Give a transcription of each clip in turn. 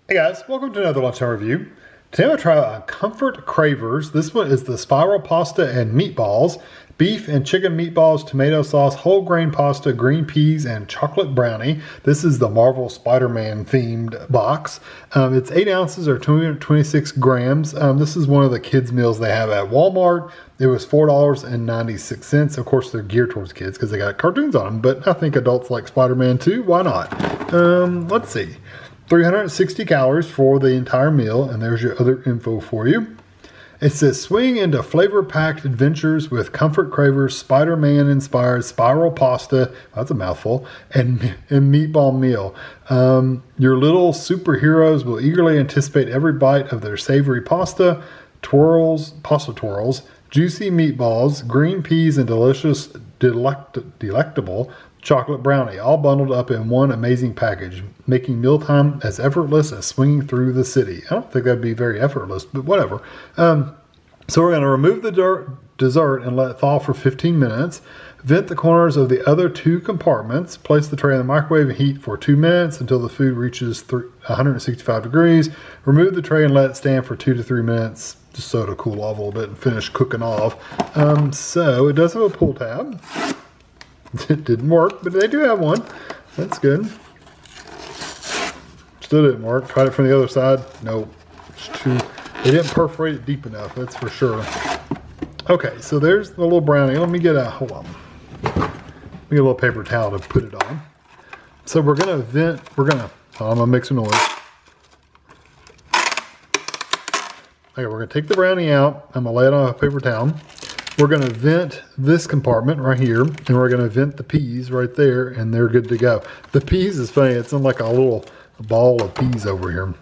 Hey guys, welcome to another Lunchtime review. Today I'm going to try a Comfort Cravers. This one is the spiral pasta and meatballs. Beef and chicken meatballs, tomato sauce, whole grain pasta, green peas, and chocolate brownie. This is the Marvel Spider-Man themed box. It's 8 ounces or 226 grams. This is one of the kids meals they have at Walmart. It was $4.96. Of course, they're geared towards kids because they got cartoons on them, but I think adults like Spider-Man too. Why not? Let's see. 360 calories for the entire meal, and there's your other info for you. It says swing into flavor-packed adventures with Comfort Cravers Spider-Man inspired spiral pasta, that's a mouthful, and meatball meal. Your little superheroes will eagerly anticipate every bite of their savory pasta twirls, juicy meatballs, green peas, and delicious, delectable chocolate brownie, all bundled up in one amazing package, making mealtime as effortless as swinging through the city. I don't think that'd be very effortless, but whatever. So we're going to remove the dessert and let it thaw for 15 minutes. Vent the corners of the other 2 compartments. Place the tray in the microwave and heat for 2 minutes until the food reaches 165 degrees. Remove the tray and let it stand for 2 to 3 minutes, just so it'll cool off a little bit and finish cooking off. So it does have a pull tab. It didn't work, but they do have one. That's good. Still didn't work. Tried it from the other side. Nope. They didn't perforate it deep enough, that's for sure. Okay, so there's the little brownie. Let me get hold on. Let me get a little paper towel to put it on. So I'm gonna make some noise. Okay, we're gonna take the brownie out. I'm gonna lay it on a paper towel. We're going to vent this compartment right here, and we're going to vent the peas right there, and they're good to go. The peas is funny. It's in like a little ball of peas over here.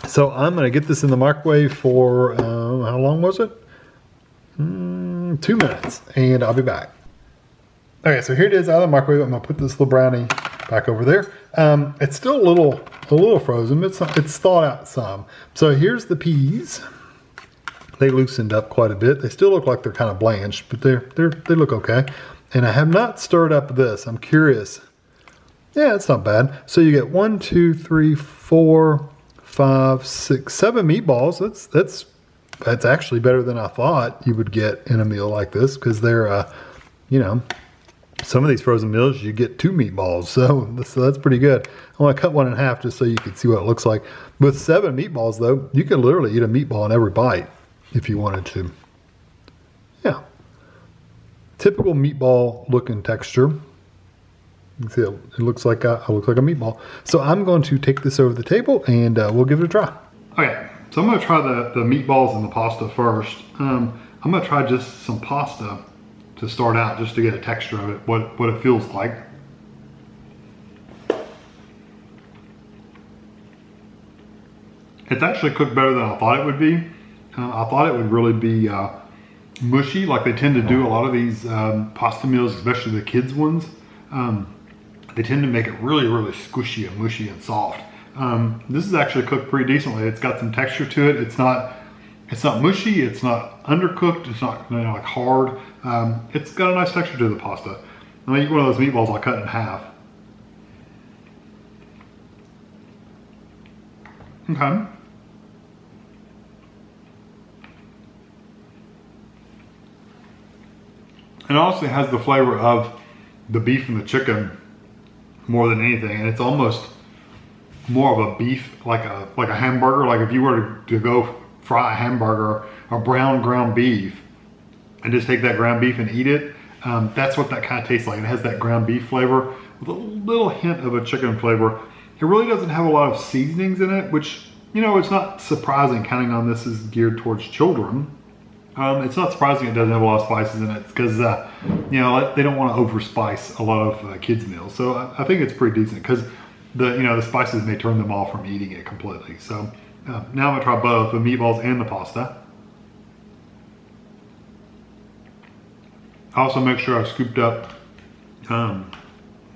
So I'm going to get this in the microwave for, how long was it? 2 minutes, and I'll be back. Okay, so here it is out of the microwave. I'm going to put this little brownie back over there. It's still a little frozen. It's thawed out some. So here's the peas. They loosened up quite a bit. They still look like they're kind of blanched, but they look okay. And I have not stirred up this. I'm curious. Yeah, it's not bad. So you get 1, 2, 3, 4, 5, 6, 7 meatballs. That's actually better than I thought you would get in a meal like this, because they're, some of these frozen meals you get 2 meatballs. So that's pretty good. I want to cut one in half just so you can see what it looks like. With 7 meatballs though, you can literally eat a meatball in every bite if you wanted to. Yeah. Typical meatball look and texture. You can see it looks like a meatball. So I'm going to take this over the table and we'll give it a try. Okay, so I'm going to try the meatballs and the pasta first. I'm going to try just some pasta to start out, just to get a texture of it, what it feels like. It's actually cooked better than I thought it would be. I thought it would really be mushy, like they tend to do a lot of these pasta meals, especially the kids ones. They tend to make it really, really squishy and mushy and soft. This is actually cooked pretty decently. It's got some texture to it. It's not mushy. It's not undercooked. It's not like hard. It's got a nice texture to the pasta. I'm gonna eat one of those meatballs. I'll cut in half. Okay. It honestly has the flavor of the beef and the chicken more than anything, and it's almost more of a beef, like a hamburger. Like if you were to go fry a hamburger or brown ground beef and just take that ground beef and eat it, that's what that kind of tastes like. It has that ground beef flavor with a little hint of a chicken flavor. It really doesn't have a lot of seasonings in it, which, it's not surprising, counting on this is geared towards children. It's not surprising it doesn't have a lot of spices in it, because they don't want to overspice a lot of kids meals. So I think it's pretty decent, because the spices may turn them off from eating it completely. So now I'm gonna try both the meatballs and the pasta. I also make sure I scooped up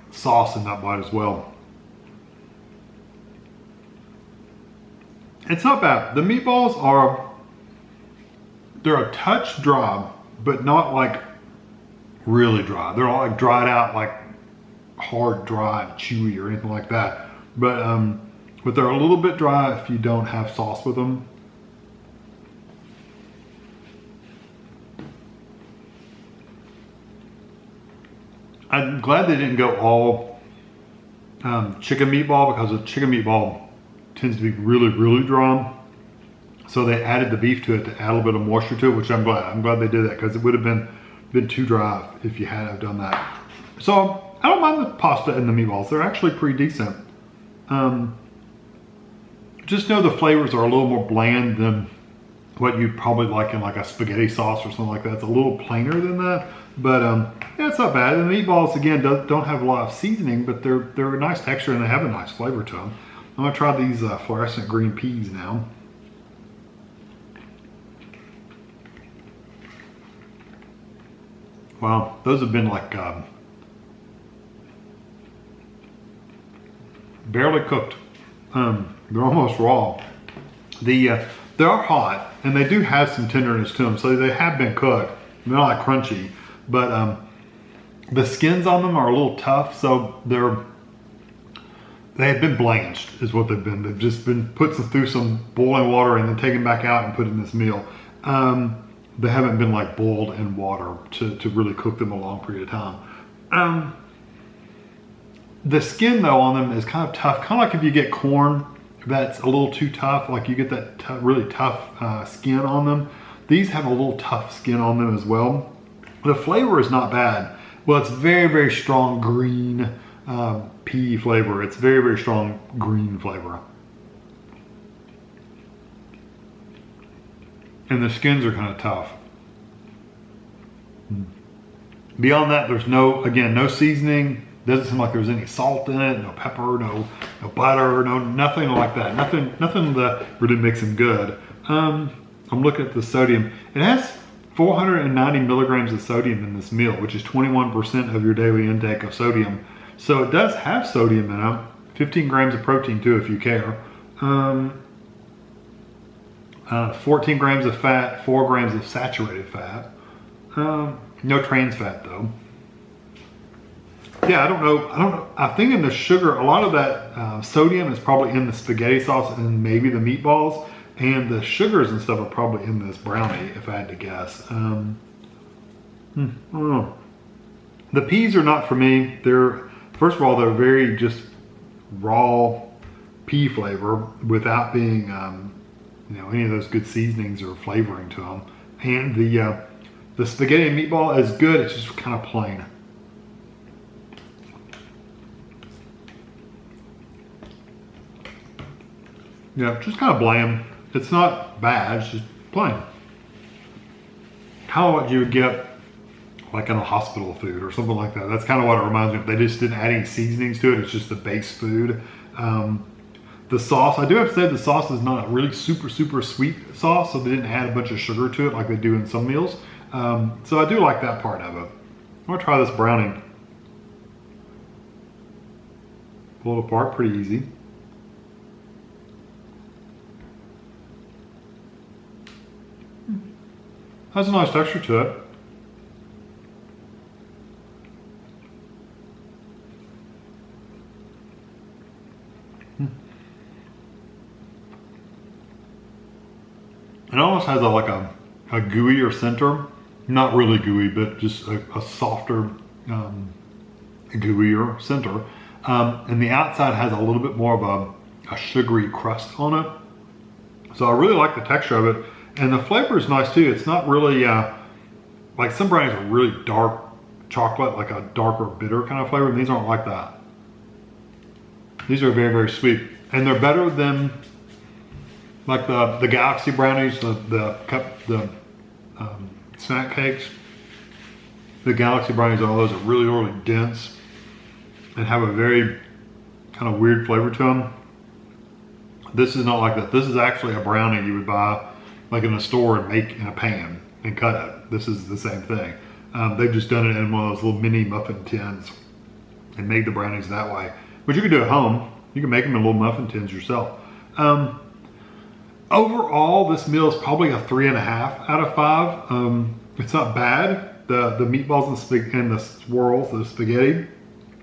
sauce in that bite as well. It's not bad. The meatballs they're a touch dry, but not like really dry. They're all like dried out, like hard, dry, and chewy or anything like that. But but they're a little bit dry if you don't have sauce with them. I'm glad they didn't go all chicken meatball, because the chicken meatball tends to be really, really dry. So they added the beef to it to add a little bit of moisture to it, which I'm glad. I'm glad they did that, because it would have been too dry if you hadn't have done that. So I don't mind the pasta and the meatballs. They're actually pretty decent. Just know the flavors are a little more bland than what you'd probably like in like a spaghetti sauce or something like that. It's a little plainer than that, but yeah, it's not bad. And the meatballs, again, don't have a lot of seasoning, but they're a nice texture and they have a nice flavor to them. I'm gonna try these fluorescent green peas now. Wow, those have been like barely cooked. They're almost raw. They are hot, and they do have some tenderness to them, so they have been cooked. They're not like crunchy, but the skins on them are a little tough, so they have been blanched, is what they've been. They've just been put through some boiling water and then taken back out and put in this meal. They haven't been like boiled in water to really cook them a long period of time. The skin though on them is kind of tough, kind of like if you get corn that's a little too tough, like you get that really tough skin on them. These have a little tough skin on them as well. The flavor is not bad. Well, it's very, very strong green pea flavor. It's very, very strong green flavor. And the skins are kind of tough. Beyond that, there's no seasoning. Doesn't seem like there's any salt in it, no pepper, no butter, nothing like that. Nothing that really makes them good. I'm looking at the sodium. It has 490 milligrams of sodium in this meal, which is 21% of your daily intake of sodium. So it does have sodium in it. 15 grams of protein too, if you care. 14 grams of fat, 4 grams of saturated fat. No trans fat though. Yeah, I don't know. I think in the sugar, a lot of that sodium is probably in the spaghetti sauce and maybe the meatballs, and the sugars and stuff are probably in this brownie, if I had to guess. I don't know. The peas are not for me. First of all, they're very just raw pea flavor without being, any of those good seasonings or flavoring to them. And the spaghetti and meatball is good. It's just kind of plain. Yeah, just kind of bland. It's not bad, it's just plain. Kind of what you would get like in a hospital food or something like that. That's kind of what it reminds me of. They just didn't add any seasonings to it. It's just the base food. The sauce, I do have to say the sauce is not a really super, super sweet sauce, so they didn't add a bunch of sugar to it like they do in some meals. So I do like that part of it. I'm gonna try this brownie. Pull it apart pretty easy. Has a nice texture to it. It almost has like a gooier center. Not really gooey, but just a softer, gooier center. And the outside has a little bit more of a sugary crust on it. So I really like the texture of it. And the flavor is nice too. It's not really, like some brownies are really dark chocolate, like a darker bitter kind of flavor, and these aren't like that. These are very, very sweet. And they're better than like the Galaxy brownies, the snack cakes. The Galaxy brownies, all those are really, really dense and have a very kind of weird flavor to them. This is not like that. This is actually a brownie you would buy like in a store and make in a pan and cut it. This is the same thing. They've just done it in one of those little mini muffin tins and made the brownies that way. But you can do it at home. You can make them in little muffin tins yourself. Overall, this meal is probably a 3.5 out of 5. It's not bad. The meatballs and the swirls, the spaghetti,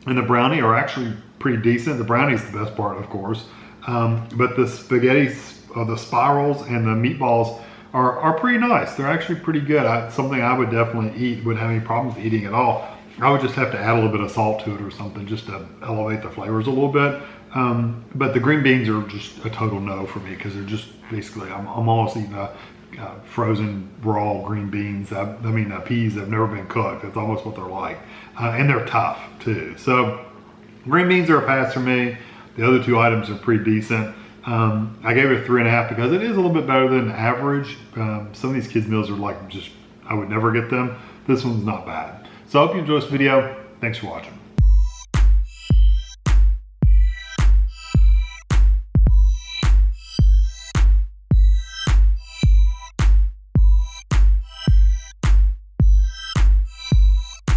and the brownie are actually pretty decent. The brownie's the best part, of course. But the spaghetti, the spirals and the meatballs are pretty nice. They're actually pretty good. Something I would definitely eat, wouldn't have any problems eating at all. I would just have to add a little bit of salt to it or something just to elevate the flavors a little bit. But the green beans are just a total no for me because they're just basically, I'm almost eating frozen raw green beans. Peas that have never been cooked. That's almost what they're like. And they're tough too. So green beans are a pass for me. The other two items are pretty decent. I gave it a 3.5 because it is a little bit better than average. Some of these kids' meals are like I would never get them. This one's not bad. So I hope you enjoyed this video. Thanks for watching.